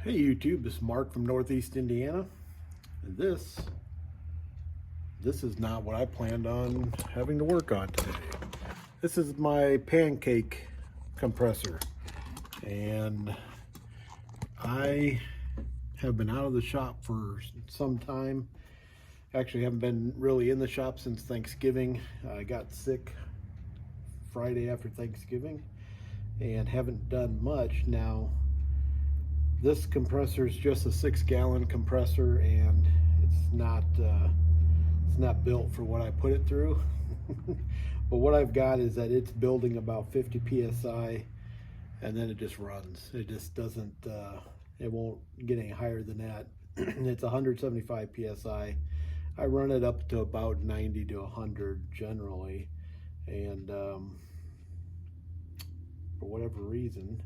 Hey YouTube, this is Mark from Northeast Indiana. And this is not what I planned on having to work on today. This is my pancake compressor. And I have been out of the shop for some time. Actually, haven't been really in the shop since Thanksgiving. I got sick Friday after Thanksgiving and haven't done much. Now, this compressor is just a 6-gallon compressor, and it's not built for what I put it through. But what I've got is that it's building about 50 psi, and then it just runs. It just doesn't. It won't get any higher than that. It's 175 psi. I run it up to about 90 to 100 generally, and for whatever reason,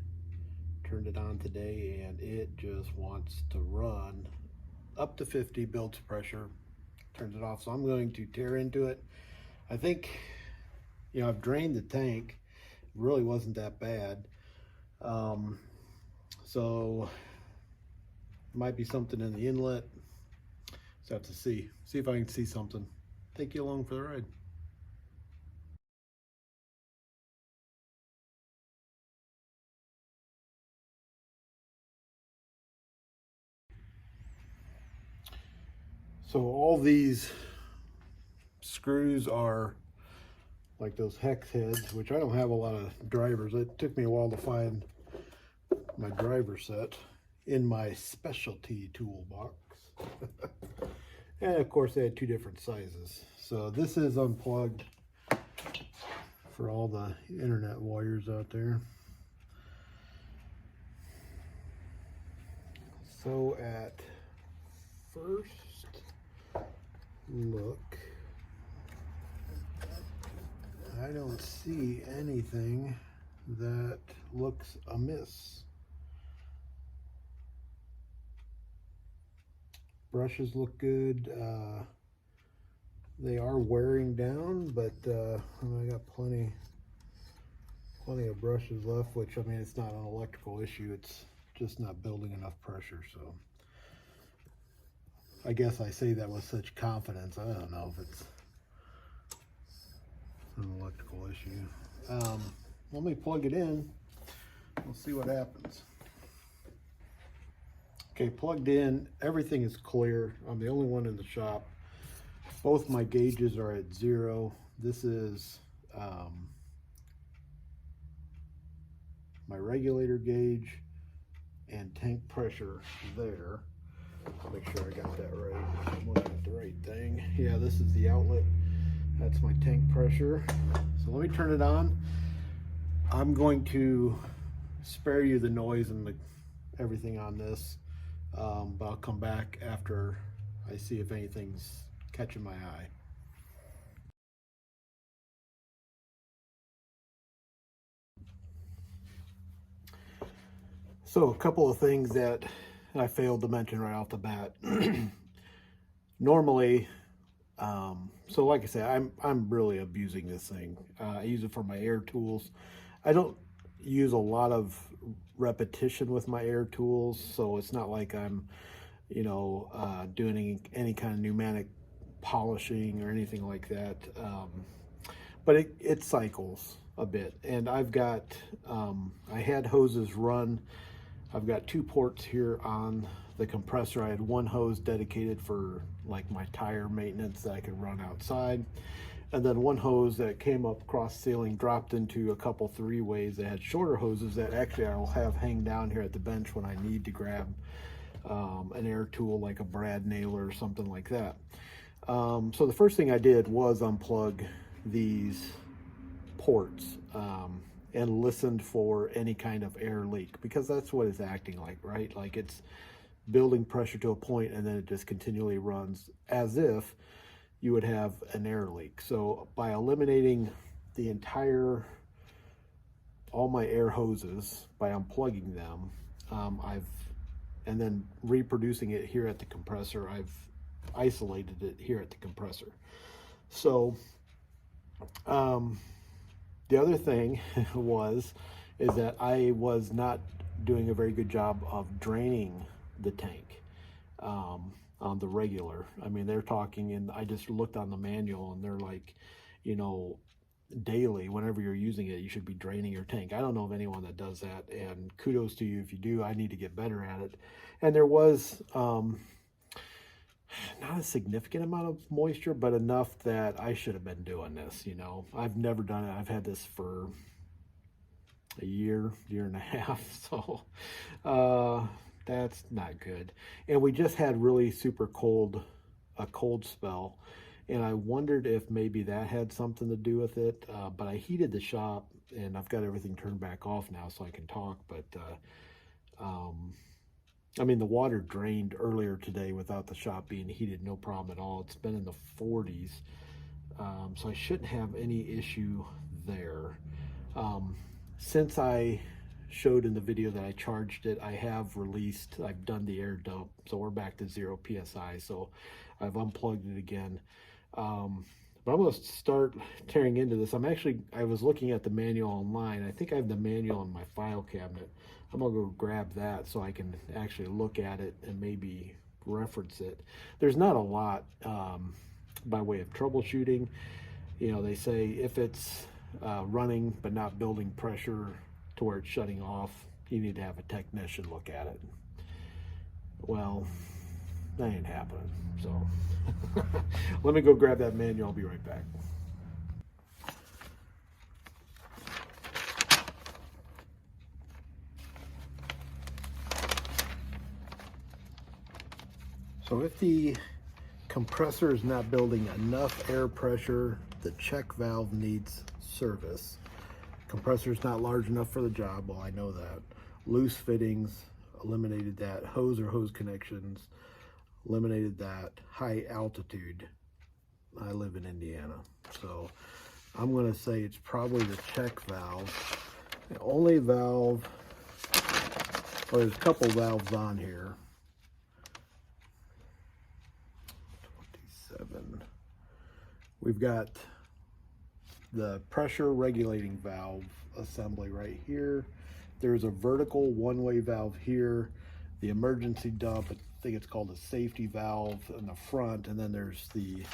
turned it on today and it just wants to run up to 50, builds pressure, turns it off. So I'm going to tear into it. I think, I've drained the tank. It really wasn't that bad. So might be something in the inlet. So I have to see if I can see something. Take you along for the ride. So all these screws are like those hex heads, which I don't have a lot of drivers. It took me a while to find my driver set in my specialty toolbox. And of course they had two different sizes. So this is unplugged for all the internet warriors out there. So at first look, I don't see anything that looks amiss. Brushes look good. They are wearing down, but I got plenty of brushes left, which, I mean, it's not an electrical issue. It's just not building enough pressure. So I guess I say that with such confidence. I don't know if it's an electrical issue. Let me plug it in. We'll see what happens. Okay, plugged in. Everything is clear. I'm the only one in the shop. Both my gauges are at 0. This is my regulator gauge and tank pressure there. Make sure I got that right. I'm looking at the right thing. Yeah, this is the outlet. That's my tank pressure. So let me turn it on. I'm going to spare you the noise and everything on this, but I'll come back after I see if anything's catching my eye. So a couple of things that I failed to mention right off the bat. Normally, so like I said, I'm really abusing this thing. I use it for my air tools. I don't use a lot of repetition with my air tools, so it's not like I'm, doing any kind of pneumatic polishing or anything like that. But it cycles a bit, and I've got I had hoses run. I've got 2 ports here on the compressor. I had one hose dedicated for like my tire maintenance that I could run outside, and then one hose that came up across the ceiling, dropped into a couple 3-ways that had shorter hoses that actually I'll have hang down here at the bench when I need to grab an air tool like a brad nailer or something like that. So the first thing I did was unplug these ports and listened for any kind of air leak, because that's what it's acting like, right? Like it's building pressure to a point and then it just continually runs as if you would have an air leak. So by eliminating all my air hoses, by unplugging them, and then reproducing it here at the compressor, I've isolated it here at the compressor. So the other thing is that I was not doing a very good job of draining the tank on the regular. I mean, they're talking, and I just looked on the manual, and they're like, you know, daily, whenever you're using it, you should be draining your tank. I don't know of anyone that does that, and kudos to you if you do. I need to get better at it. And there was not a significant amount of moisture, but enough that I should have been doing this. You know, I've never done it. I've had this for a year and a half, so that's not good. And we just had really super cold, a cold spell, and I wondered if maybe that had something to do with it, but I heated the shop, and I've got everything turned back off now so I can talk. But I mean, the water drained earlier today without the shop being heated, no problem at all. It's been in the 40s, so I shouldn't have any issue there. Since I showed in the video that I charged it, I have released, I've done the air dump, so we're back to 0 PSI, so I've unplugged it again. But I'm going to start tearing into this. I was looking at the manual online. I think I have the manual in my file cabinet. I'm going to go grab that so I can actually look at it and maybe reference it. There's not a lot by way of troubleshooting. You know, they say if it's running but not building pressure to where it's shutting off, you need to have a technician look at it. Well, that ain't happening, so let me go grab that manual. I'll be right back. So if the compressor is not building enough air pressure, the check valve needs service. Compressor is not large enough for the job, well, I know that. Loose fittings, eliminated that. Hose or hose connections, eliminated that. High altitude, I live in Indiana, so I'm going to say it's probably the check valve. The only valve, well, there's a couple valves on here. 27. We've got the pressure regulating valve assembly right here. There's a vertical one-way valve here. The emergency dump, I think it's called a safety valve in the front, and then there's the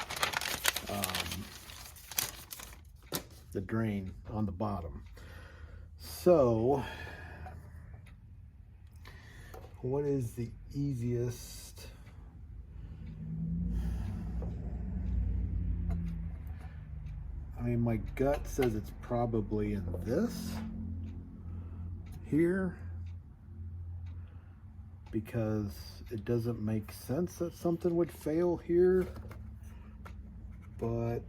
drain on the bottom. So what is the easiest? I mean, my gut says it's probably in this here, because it doesn't make sense that something would fail here. But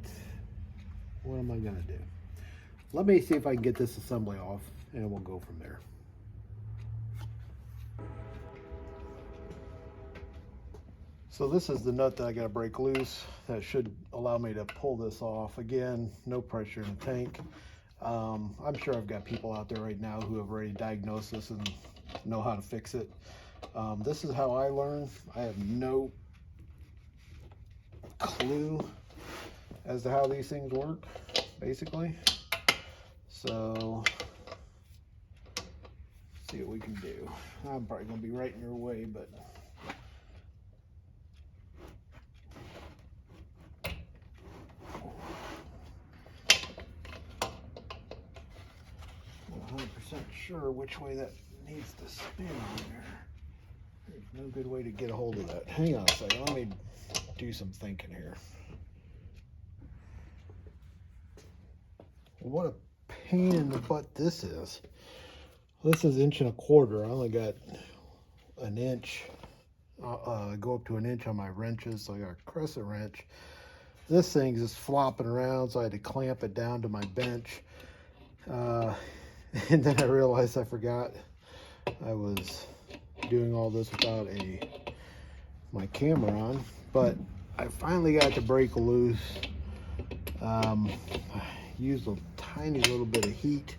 what am I gonna do? Let me see if I can get this assembly off, and we'll go from there. So this is the nut that I got to break loose. That should allow me to pull this off. Again, no pressure in the tank. I'm sure I've got people out there right now who have already diagnosed this and know how to fix it. This is how I learn. I have no clue as to how these things work, basically. So, let's see what we can do. I'm probably going to be right in your way, but... 100% sure which way that needs to spin on there. There's no good way to get a hold of that. Hang on a second, let me do some thinking here. What a pain in the butt this is. This is 1.25 inches. I only got an inch. Go up to an inch on my wrenches, so I got a crescent wrench. This thing's just flopping around, so I had to clamp it down to my bench. And then I realized I forgot I was doing all this without my camera on. But I finally got the brake loose. I used a tiny little bit of heat.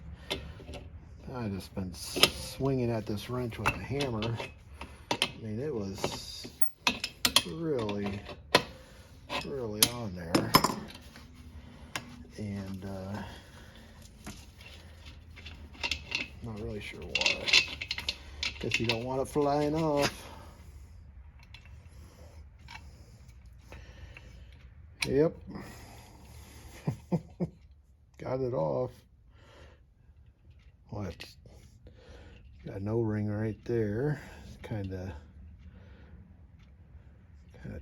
I've just been swinging at this wrench with a hammer. I mean, it was really on there. And not really sure why. Guess you don't want it flying off. Yep. Got it off. What? Got an O-ring right there. It's kind of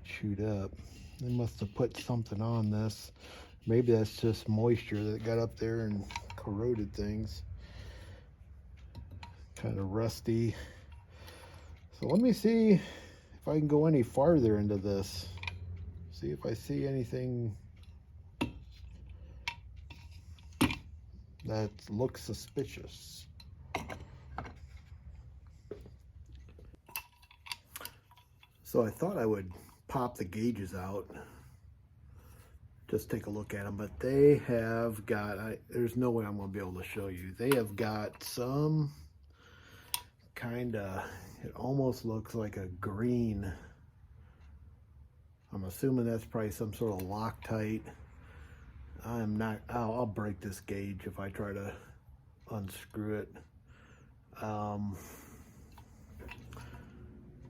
chewed up. They must have put something on this. Maybe that's just moisture that got up there and corroded things. Kind of rusty. So let me see if I can go any farther into this. See if I see anything that looks suspicious. So I thought I would pop the gauges out, just take a look at them, but they have got, there's no way I'm going to be able to show you. They have got some kind of, it almost looks like a green. I'm assuming that's probably some sort of Loctite. I'm not, I'll break this gauge if I try to unscrew it.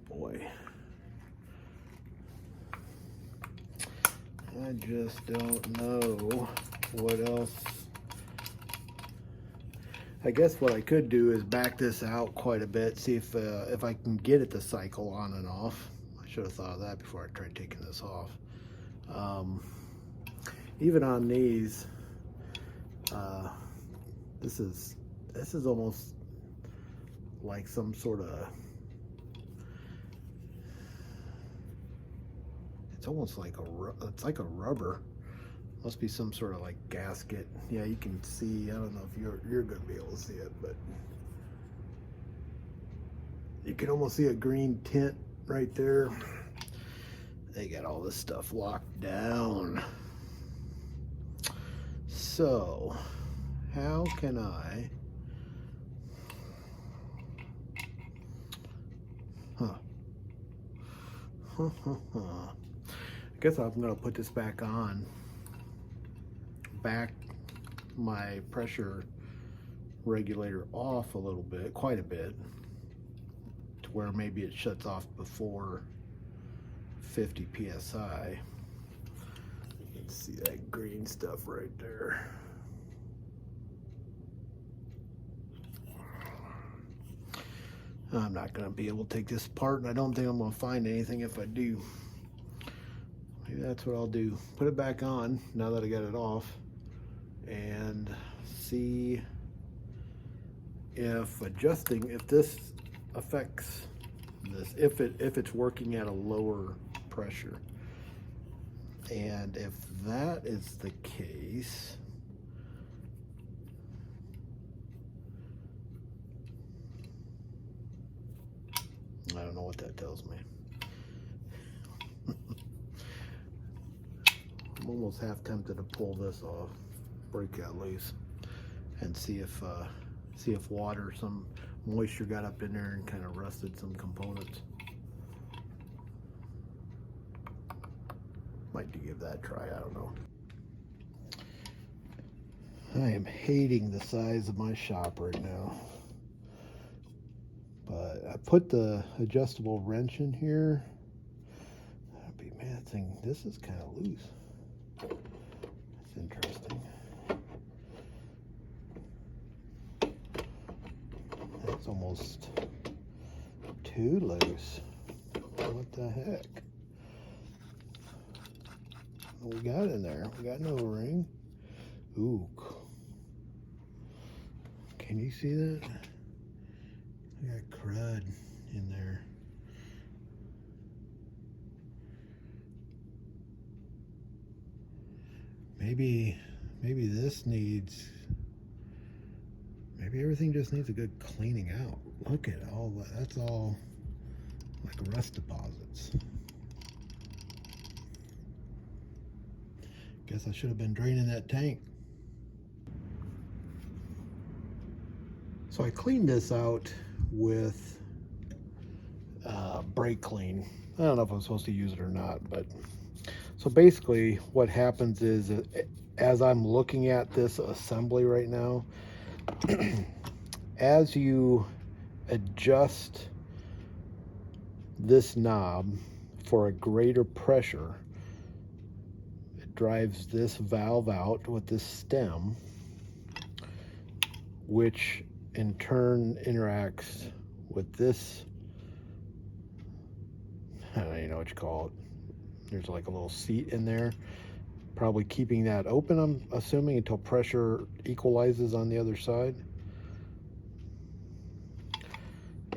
Boy. I just don't know what else. I guess what I could do is back this out quite a bit, see if I can get it to cycle on and off. I should have thought of that before I tried taking this off. Even on these, this is almost like some sort of, it's almost like it's like a rubber. Must be some sort of like gasket. Yeah, you can see, I don't know if you're gonna be able to see it, but you can almost see a green tint right there. They got all this stuff locked down. So how can I I guess I'm gonna put this back on, back my pressure regulator off a little bit, quite a bit, to where maybe it shuts off before 50 psi. You can see that green stuff right there. I'm not going to be able to take this apart, and I don't think I'm going to find anything if I do. Maybe that's what I'll do. Put it back on now that I got it off, and see if adjusting, if this affects this, if it's working at a lower pressure. And if that is the case, I don't know what that tells me. I'm almost half tempted to pull this off, break that loose, and see if water, some moisture got up in there and kind of rusted some components. Might give that a try, I don't know. I am hating the size of my shop right now. But I put the adjustable wrench in here. That'd be, man, this is kind of loose. That's interesting. That's almost too loose. What the heck? What we got in there? We got no ring. Ooh. Can you see that? I got crud in there. Maybe this needs, maybe everything just needs a good cleaning out. Look at all that. That's all like rust deposits. Guess I should have been draining that tank. So I cleaned this out with brake clean. I don't know if I'm supposed to use it or not, but so basically what happens is, as I'm looking at this assembly right now, as you adjust this knob for a greater pressure, it drives this valve out with this stem, which in turn interacts with this, I don't even know what you call it. There's like a little seat in there, probably keeping that open, I'm assuming, until pressure equalizes on the other side.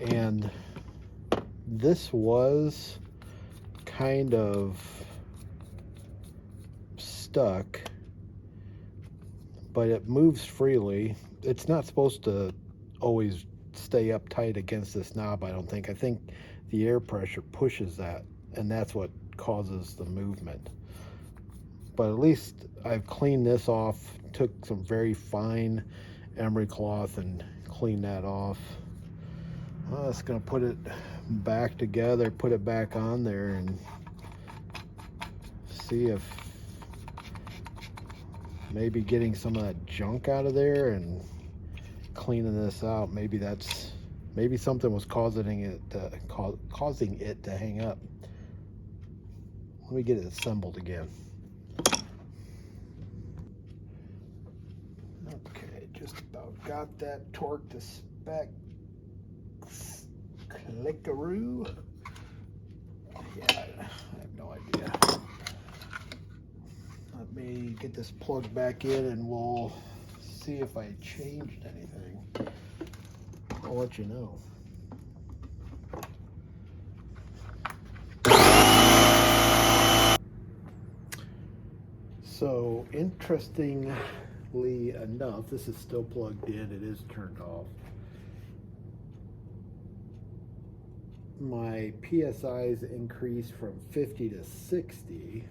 And this was kind of stuck, but it moves freely. It's not supposed to always stay up tight against this knob, I don't think. I think the air pressure pushes that, and that's what causes the movement. But at least I've cleaned this off, took some very fine emery cloth and cleaned that off. I'm just gonna put it back together, put it back on there, and see if maybe getting some of that junk out of there and cleaning this out, maybe something was causing it to hang up. Let me get it assembled again. Okay, just about got that torque to spec. Clickaroo. Yeah, I have no idea. Let me get this plugged back in and we'll see if I changed anything. I'll let you know. So, interestingly enough, this is still plugged in. It is turned off. My PSI's increased from 50 to 60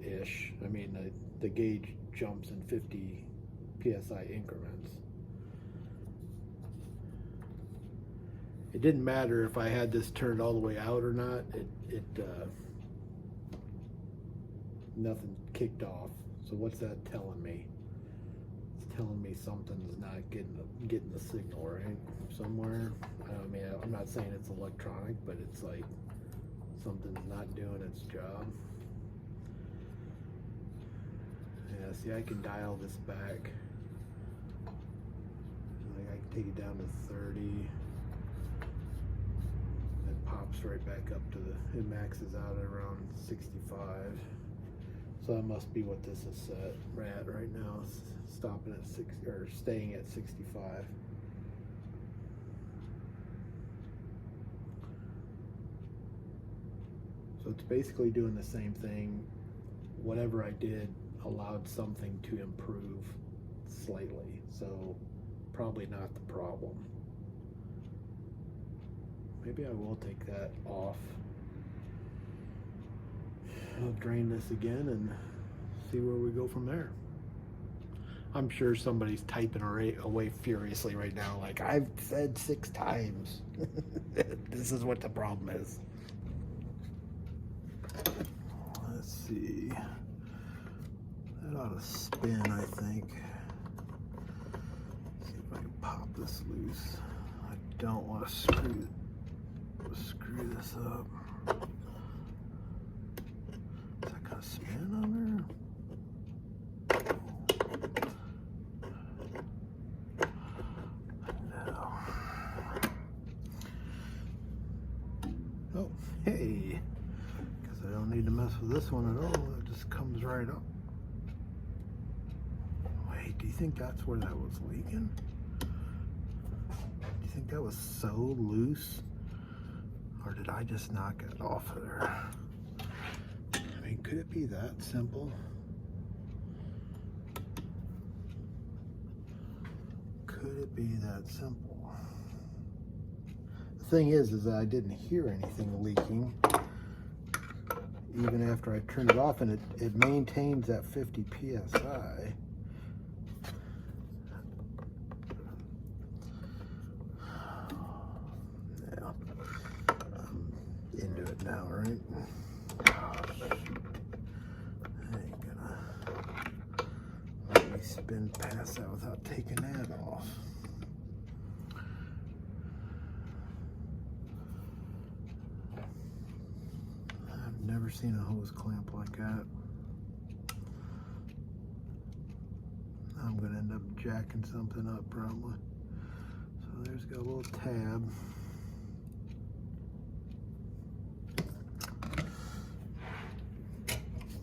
ish. I mean, the gauge jumps in 50 PSI increments. It didn't matter if I had this turned all the way out or not. Nothing kicked off. So what's that telling me? It's telling me something's not getting the signal right somewhere. I mean, I'm not saying it's electronic, but it's like something's not doing its job. Yeah, see, I can dial this back. Like I can take it down to 30. It pops right back up to it maxes out at around 65. So that must be what this is set at right now. It's stopping at 6 or staying at 65. So it's basically doing the same thing. Whatever I did allowed something to improve slightly. So probably not the problem. Maybe I will take that off. I'll drain this again and see where we go from there. I'm sure somebody's typing away furiously right now, like, I've said 6 times. This is what the problem is. Let's see. That ought to spin, I think. See if I can pop this loose. I don't want to screw this up. Is that gonna spin on there? No. Oh, hey. Because I don't need to mess with this one at all. It just comes right up. Wait, do you think that's where that was leaking? Do you think that was so loose? Or did I just knock it off of there? I mean, could it be that simple? Could it be that simple? The thing is that I didn't hear anything leaking even after I turned it off, and it maintains that 50 PSI. Into it now, right? Oh, shoot. I ain't gonna let me spin past that without taking that off. seen a hose clamp like that. I'm gonna end up jacking something up probably. So there's got a little tab.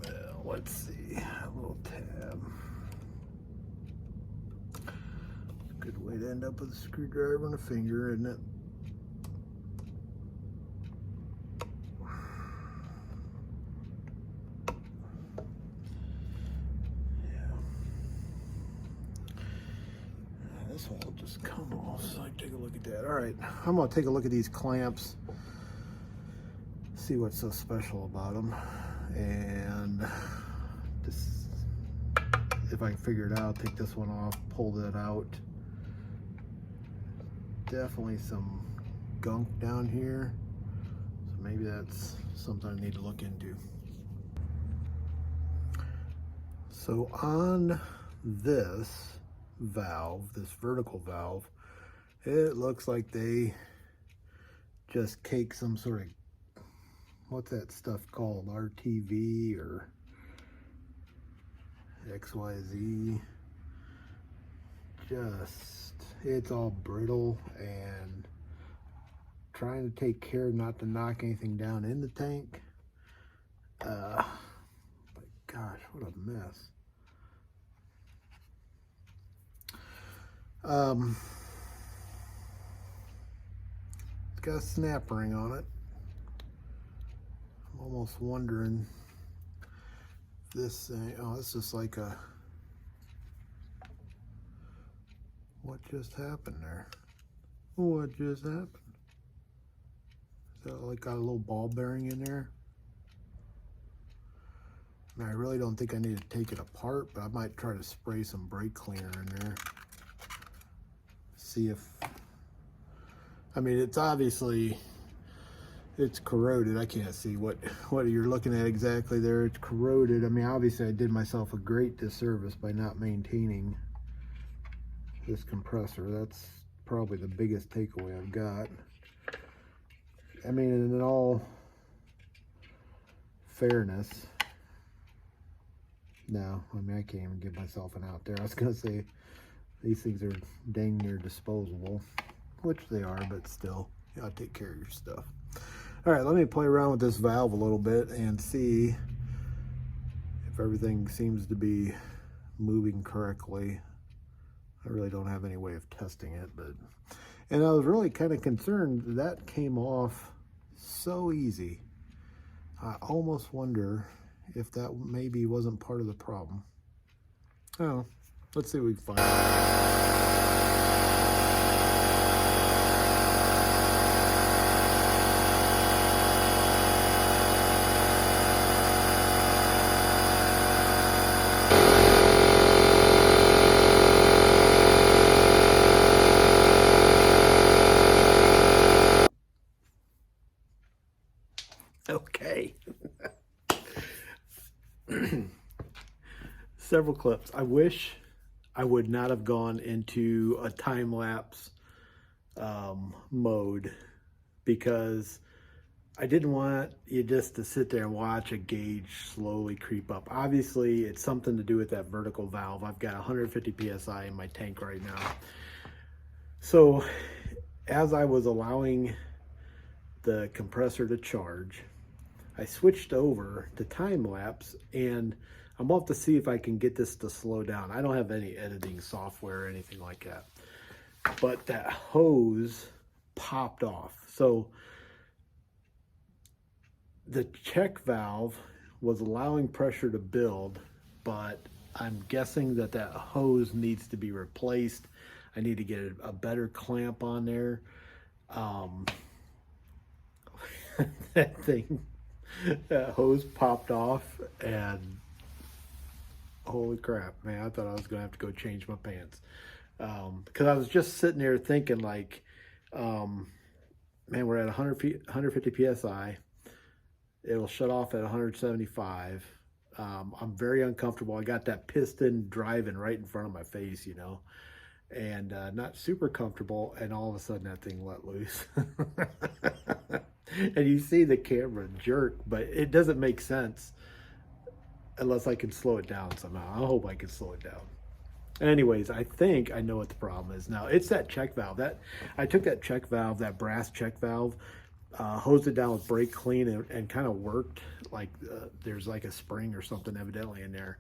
Well, let's see, a little tab. Good way to end up with a screwdriver and a finger, isn't it? This one will just come off, so I take a look at that. All right, I'm gonna take a look at these clamps, see what's so special about them, and just, if I can figure it out, take this one off, pull that out. Definitely some gunk down here, so maybe that's something I need to look into. So on this valve, this vertical valve, it looks like they just cake some sort of, what's that stuff called, RTV or XYZ. Just, it's all brittle, and trying to take care not to knock anything down in the tank. But gosh, what a mess. It's got a snap ring on it. I'm almost wondering if this thing, oh, it's just like a, what just happened there? What just happened? Is that like got a little ball bearing in there? And I really don't think I need to take it apart, but I might try to spray some brake cleaner in there. See if, I mean, it's obviously, it's corroded. I can't see what you're looking at exactly there. It's corroded. I mean, obviously I did myself a great disservice by not maintaining this compressor. That's probably the biggest takeaway I've got. I mean, in all fairness, no, I mean, I can't even give myself an out there. I was gonna say, these things are dang near disposable, which they are, but still, you gotta take care of your stuff. All right, let me play around with this valve a little bit and see if everything seems to be moving correctly. I really don't have any way of testing it, but, and I was really kind of concerned that came off so easy. I almost wonder if that maybe wasn't part of the problem. Oh, let's see what we can find. Okay. Several clips. I wish I would not have gone into a time-lapse mode, because I didn't want you just to sit there and watch a gauge slowly creep up. Obviously, it's something to do with that vertical valve. I've got 150 PSI in my tank right now. So as I was allowing the compressor to charge, I switched over to time-lapse, and I'm off to see if I can get this to slow down. I don't have any editing software or anything like that, but that hose popped off. So the check valve was allowing pressure to build, but I'm guessing that that hose needs to be replaced. I need to get a better clamp on there. That thing, that hose popped off, and holy crap, man, I thought I was gonna have to go change my pants. Because I was just sitting there thinking, like, man, we're at 150 PSI. It'll shut off at 175. I'm very uncomfortable. I got that piston driving right in front of my face, you know, and not super comfortable. And all of a sudden that thing let loose. And you see the camera jerk, but it doesn't make sense unless I can slow it down somehow. I hope I can slow it down. Anyways, I think I know what the problem is now. It's that check valve. That I took that check valve, that brass check valve, hosed it down with brake clean, and kind of worked like there's like a spring or something evidently in there.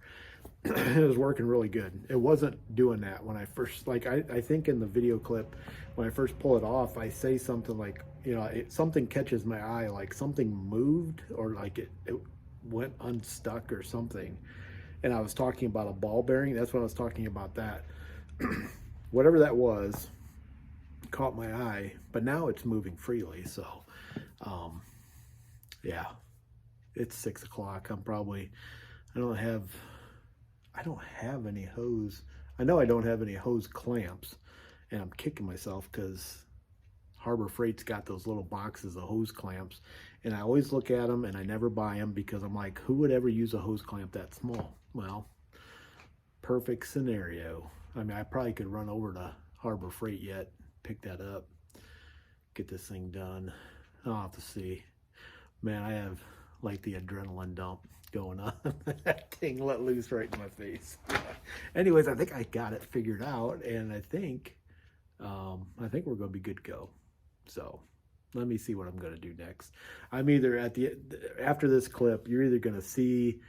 It was working really good. It wasn't doing that when I first, like I think in the video clip, when I first pull it off, I say something like, you know, something catches my eye, like something moved or like it went unstuck or something. And I was talking about a ball bearing. That's what I was talking about, that. Whatever that was caught my eye, but now it's moving freely. So, yeah, it's 6 o'clock. I don't have any hose. I know I don't have any hose clamps, and I'm kicking myself because Harbor Freight's got those little boxes of hose clamps, and I always look at them and I never buy them because I'm like, who would ever use a hose clamp that small? Well, perfect scenario. I mean, I probably could run over to Harbor Freight yet, pick that up, get this thing done. I'll have to see. Man, I have like the adrenaline dump going on. That thing let loose right in my face. Anyways, I think I got it figured out, and I think we're going to be good to go. So let me see what I'm going to do next. I'm either after this clip, you're either going to see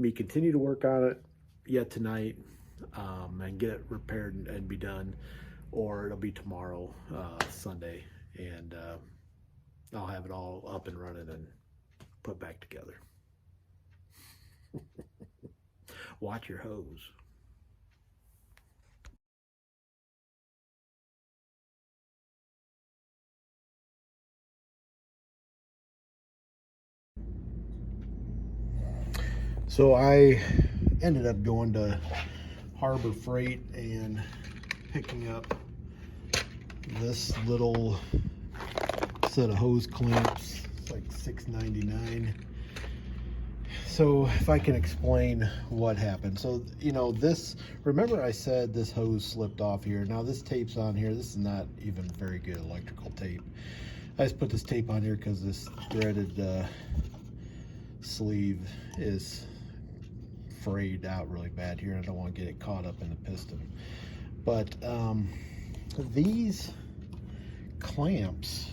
me continue to work on it yet tonight, and get it repaired and be done, or it'll be tomorrow, Sunday, and I'll have it all up and running and put back together. Watch your hose. So I ended up going to Harbor Freight and picking up this little set of hose clamps. It's like $6.99. So if I can explain what happened. So, you know, remember I said this hose slipped off here. Now this tape's on here. This is not even very good electrical tape. I just put this tape on here because this threaded sleeve is frayed out really bad here. I don't want to get it caught up in the piston. But these clamps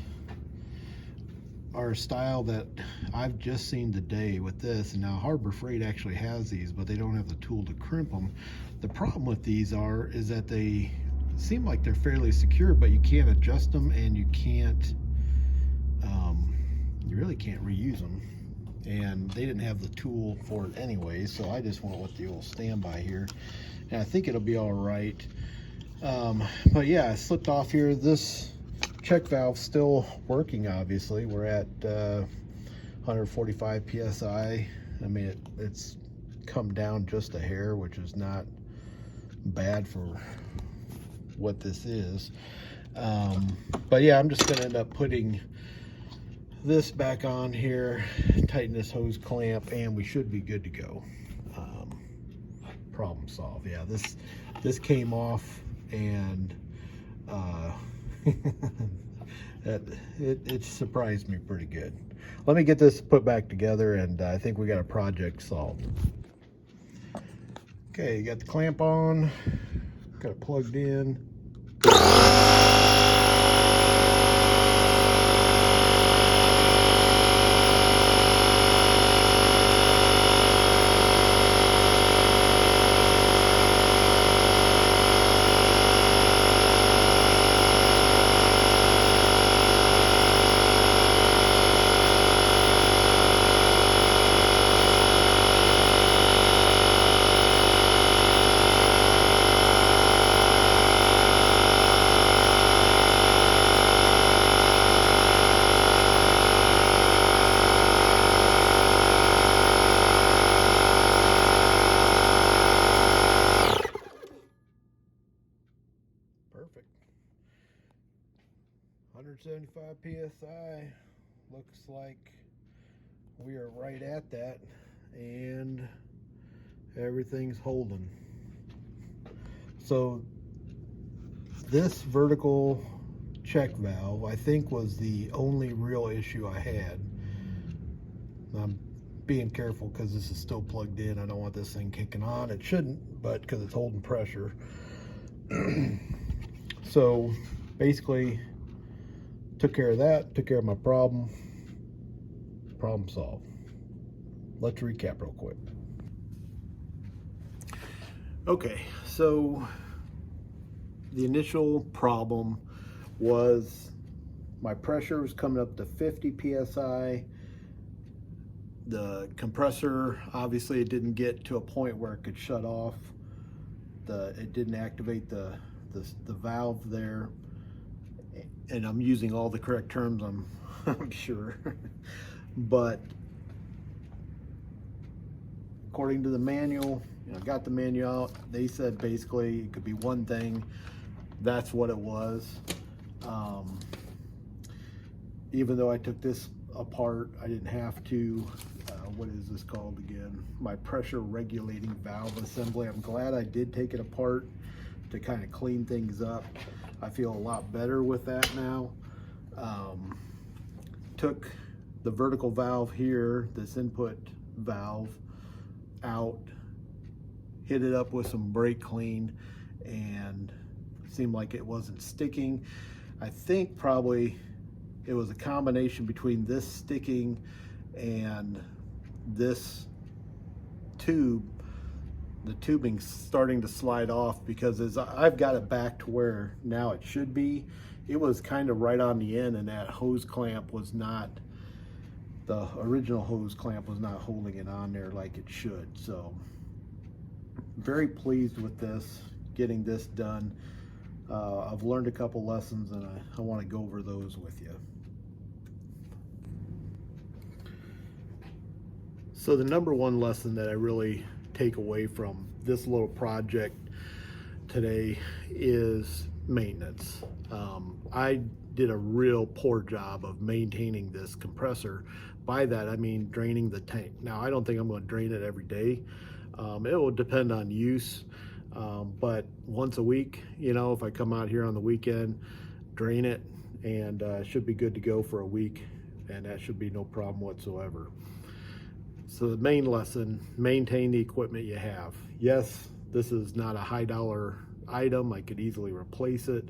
are a style that I've just seen today with this, and now Harbor Freight actually has these, but they don't have the tool to crimp them. The problem with these is that they seem like they're fairly secure, but you can't adjust them, and you really can't reuse them. And they didn't have the tool for it anyway, so I just went with the old standby here, and I think it'll be all right. But yeah, I slipped off here. This check valve's still working, obviously. We're at 145 psi. I mean, it's come down just a hair, which is not bad for what this is. But yeah, I'm just gonna end up putting this back on here, tighten this hose clamp, and we should be good to go. Problem solved. Yeah, this came off, and it surprised me pretty good. Let me get this put back together, and I think we got a project solved. Okay, you got the clamp on, got it plugged in. Perfect. 175 psi. Looks like we are right at that, and everything's holding. So this vertical check valve, I think, was the only real issue I had. I'm being careful because this is still plugged in. I don't want this thing kicking on. It shouldn't, but because it's holding pressure. So basically took care of that, took care of my problem solved. Let's recap real quick. Okay, so the initial problem was my pressure was coming up to 50 psi. The compressor, obviously it didn't get to a point where it could shut off. It didn't activate the valve there. And I'm using all the correct terms, I'm sure. But according to the manual, I got the manual out. They said basically it could be one thing. That's what it was. Even though I took this apart, I didn't have to. What is this called again? My pressure regulating valve assembly. I'm glad I did take it apart to kind of clean things up. I feel a lot better with that now. Took the vertical valve here, this input valve, out, hit it up with some brake clean, and seemed like it wasn't sticking. I think probably it was a combination between this sticking and this tube, the tubing starting to slide off, because as I've got it back to where now it should be, it was kind of right on the end, and that hose clamp was not, the original hose clamp was not holding it on there like it should. So very pleased with this, getting this done. I've learned a couple lessons, and I want to go over those with you. So the number one lesson that I really take away from this little project today is maintenance. I did a real poor job of maintaining this compressor. By that I mean draining the tank. Now I don't think I'm going to drain it every day. It will depend on use, but once a week, if I come out here on the weekend, drain it, and it should be good to go for a week, and that should be no problem whatsoever. So the main lesson, maintain the equipment you have. Yes, this is not a high dollar item. I could easily replace it,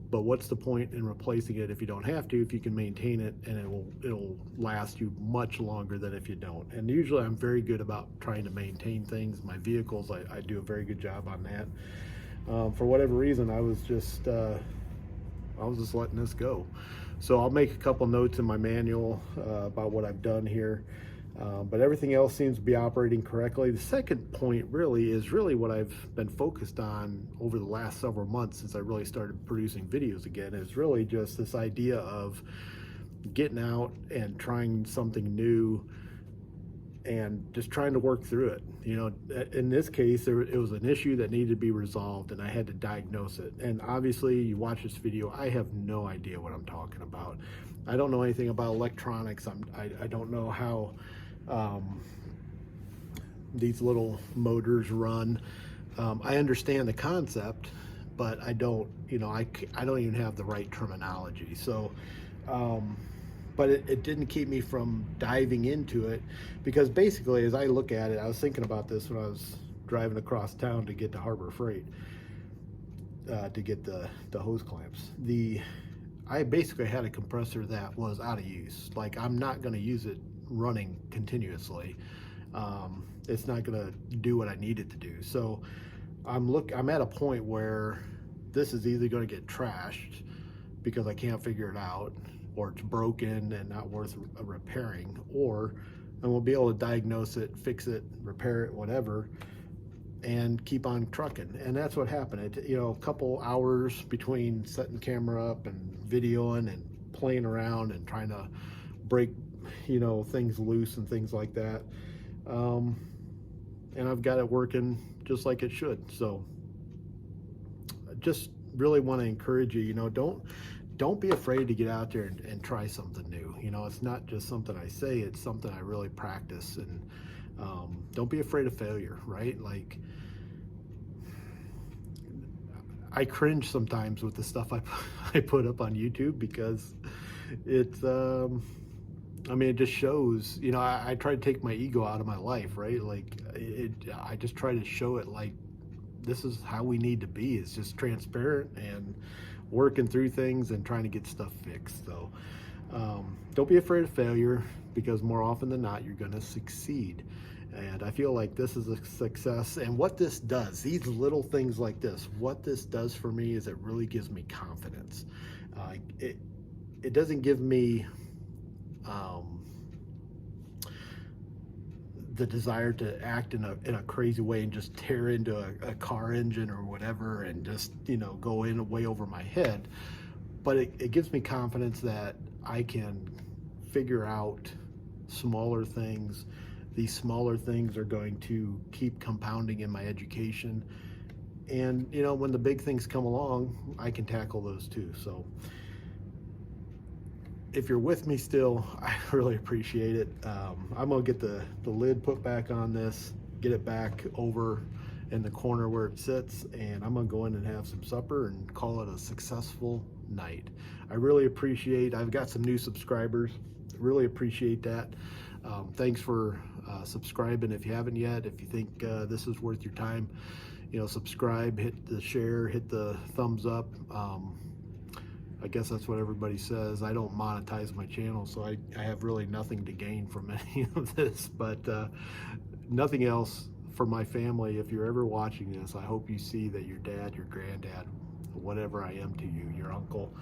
but what's the point in replacing it if you don't have to, if you can maintain it, and it'll last you much longer than if you don't. And usually I'm very good about trying to maintain things. My vehicles, I do a very good job on that. For whatever reason, I was just letting this go. So I'll make a couple notes in my manual about what I've done here. But everything else seems to be operating correctly. The second point really is what I've been focused on over the last several months since I really started producing videos again, is really just this idea of getting out and trying something new and just trying to work through it. In this case, it was an issue that needed to be resolved, and I had to diagnose it. And obviously, you watch this video, I have no idea what I'm talking about. I don't know anything about electronics. I don't know how these little motors run. I understand the concept, but I don't even have the right terminology. So, but it didn't keep me from diving into it, because basically, as I look at it, I was thinking about this when I was driving across town to get to Harbor Freight to get the hose clamps. I basically had a compressor that was out of use. Like, I'm not going to use it running continuously. It's not going to do what I need it to do. So I'm at a point where this is either going to get trashed because I can't figure it out, or it's broken and not worth repairing, or I won't be able to diagnose it, fix it, repair it, whatever, and keep on trucking. And that's what happened. A couple hours between setting camera up and videoing and playing around and trying to break things loose and things like that, and I've got it working just like it should. So I just really want to encourage you, don't be afraid to get out there and try something new. It's not just something I say, it's something I really practice. And don't be afraid of failure, right? Like, I cringe sometimes with the stuff I put up on YouTube, because it's, I mean, it just shows, you know, I try to take my ego out of my life, right? Like, I just try to show it like, this is how we need to be. It's just transparent and working through things and trying to get stuff fixed. So don't be afraid of failure, because more often than not, you're going to succeed. And I feel like this is a success. And what this does, these little things like this, what this does for me is it really gives me confidence. It doesn't give me the desire to act in a crazy way and just tear into a car engine or whatever, and just, you know, go in way over my head. But it gives me confidence that I can figure out smaller things. These smaller things are going to keep compounding in my education. And, you know, when the big things come along, I can tackle those too. So if you're with me still, I really appreciate it. I'm gonna get the lid put back on this, get it back over in the corner where it sits, and I'm gonna go in and have some supper and call it a successful night. I really appreciate, I've got some new subscribers, really appreciate that. Thanks for subscribing if you haven't yet. If you think this is worth your time, you know, subscribe, hit the share, hit the thumbs up. I guess that's what everybody says. I don't monetize my channel, so I have really nothing to gain from any of this, but nothing else for my family. If you're ever watching this, I hope you see that your dad, your granddad, whatever I am to you, your uncle,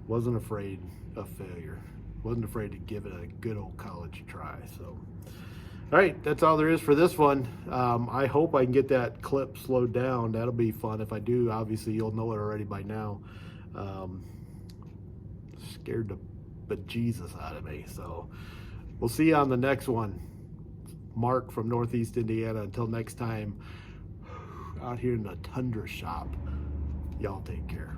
wasn't afraid of failure, wasn't afraid to give it a good old college try. So, all right, that's all there is for this one. I hope I can get that clip slowed down. That'll be fun. If I do, obviously you'll know it already by now. Scared the bejesus out of me. So we'll see you on the next one. Mark from Northeast Indiana. Until next time, out here in the Tundra shop, y'all take care.